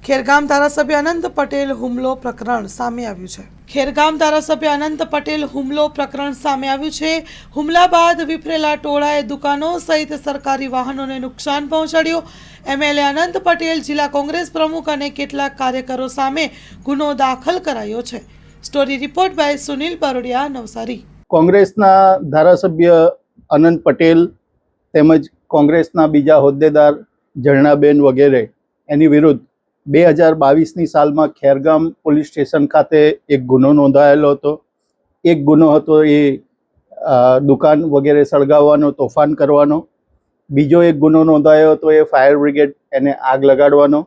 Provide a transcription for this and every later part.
ખેરગામ ધારાસભ્ય અનંત પટેલ હુમલો પ્રકરણ સામે આવ્યું છે. ખેરગામ ધારાસભ્ય અનંત પટેલ હુમલો પ્રકરણ સામે આવ્યું છે. હુમલા બાદ વિફરેલા ટોળાએ દુકાનો સહિત સરકારી વાહનોને નુકસાન પહોંચાડ્યું. એમએલએ અનંત પટેલ, જિલ્લા કોંગ્રેસ પ્રમુખ અને કેટલાક કાર્યકરો સામે ગુનો દાખલ કરાયો છે. Story report by Sunil Barodia, Navsari. કોંગ્રેસના ધારાસભ્ય અનંત પટેલ તેમજ કોંગ્રેસના બીજા હોદ્દેદાર ઝરણાબેન વગેરે એની વિરુદ્ધ 2022ની સાલમાં ખેરગામ પોલીસ સ્ટેશન ખાતે એક ગુનો નોંધાયેલો હતો. એક ગુનો હતો એ દુકાન વગેરે સળગાવવાનો, તોફાન કરવાનો. બીજો એક ગુનો નોંધાયો હતો એ ફાયર બ્રિગેડ એને આગ લગાડવાનો.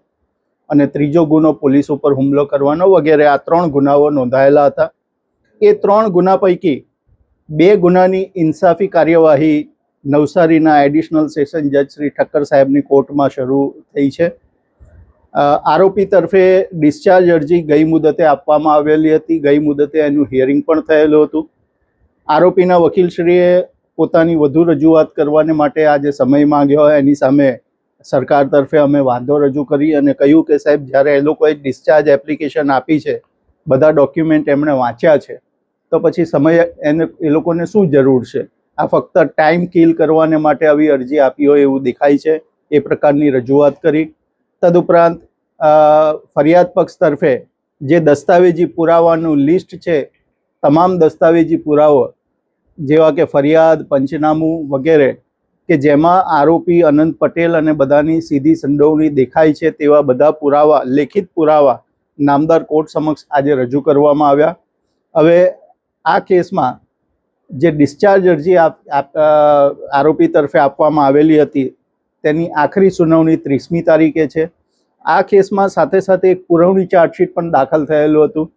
અને ત્રીજો ગુનો પોલીસ ઉપર હુમલો કરવાનો વગેરે. આ 3 ગુનાઓ નોંધાયેલા હતા. એ 3 ગુના પૈકી 2 ગુનાની ઇન્સાફી કાર્યવાહી નવસારીના એડિશનલ સેશન જજ શ્રી ઠક્કર સાહેબની કોર્ટમાં શરૂ થઈ છે. આરોપી તરફે ડિસ્ચાર્જ અરજી ગઈ મુદતે આપવામાં આવેલી હતી. ગઈ મુદતે એનું હિયરિંગ પણ થયેલું હતું. આરોપીના વકીલશ્રીએ પોતાની વધુ રજૂઆત કરવાને માટે આજે સમય માંગ્યો. એની સામે સરકાર તરફે અમે વાંધો રજૂ કરી અને કહ્યું કે સાહેબ, જ્યારે એ લોકોએ ડિસ્ચાર્જ એપ્લિકેશન આપી છે, બધા ડોક્યુમેન્ટ એમણે વાંચ્યા છે, તો પછી સમય એ લોકોને શું જરૂર છે? આ ફક્ત ટાઈમ કિલ કરવાને માટે આવી અરજી આપી હોય એવું દેખાય છે. એ પ્રકારની રજૂઆત કરી. તદુપરાંત ફરિયાદ પક્ષ તરફે જે દસ્તાવેજી પુરાવાનું લિસ્ટ છે, તમામ દસ્તાવેજી પુરાવો જેવા કે ફરિયાદ, પંચનામું વગેરે, કે જેમાં આરોપી અનંત પટેલ અને બધાની સીધી સંડોવણી દેખાય છે, તેવા બધા પુરાવા, લેખિત પુરાવા નામદાર કોર્ટ સમક્ષ આજે રજૂ કરવામાં આવ્યા. હવે આ કેસમાં જે ડિસ્ચાર્જ અરજી આરોપી તરફે આપવામાં આવેલી હતી તેની આખરી સુનાવણી 30મી તારીખે છે. આ કેસમાં સાથે સાથે એક પુરવણી ચાર્જશીટ પણ દાખલ થયેલું હતું.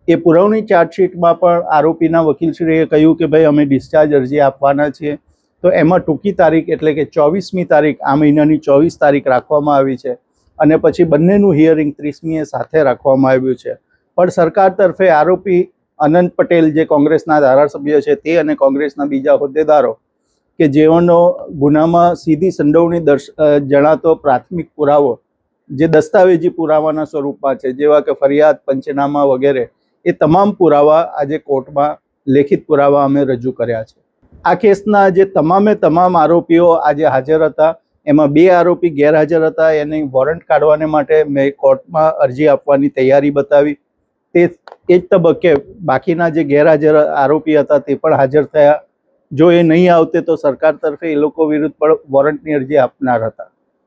એ પુરવણી ચાર્જશીટમાં પણ આરોપીના વકીલશ્રીએ કહ્યું કે ભાઈ, અમે ડિસ્ચાર્જ અરજી આપવાના છીએ. તો એમાં ટૂંકી તારીખ એટલે કે 24મી તારીખ, આ મહિનાની 24 તારીખ રાખવામાં આવી છે. અને પછી બંનેનું હિયરિંગ 30મીએ સાથે રાખવામાં આવ્યું છે. પણ સરકાર તરફે આરોપી અનંત પટેલ, જે કોંગ્રેસના ધારાસભ્ય છે, તે અને કોંગ્રેસના બીજા હોદ્દેદારો કે જેઓનો ગુનામાં સીધી સંડોવણી જણાતો પ્રાથમિક પુરાવો જે દસ્તાવેજી પુરાવાના સ્વરૂપમાં છે, જેવા કે ફરિયાદ, પંચનામા વગેરે, એ તમામ પુરાવા આજે કોર્ટમાં લેખિત પુરાવા અમે રજૂ કર્યા છે. આ કેસના જે તમામ આરોપીઓ આજે હાજર હતા, એમાં 2 આરોપી ગેરહાજર હતા. એની વોરંટ કાઢવાને માટે મેં કોર્ટમાં અરજી આપવાની તૈયારી બતાવી. એ જ તબક્કે બાકીના જે ગેરહાજર આરોપી હતા તે પણ હાજર થયા. જો એ નહીં આવતે તો સરકાર તરફે એ લોકો વિરુદ્ધ પણ વોરંટની અરજી આપનાર હતા.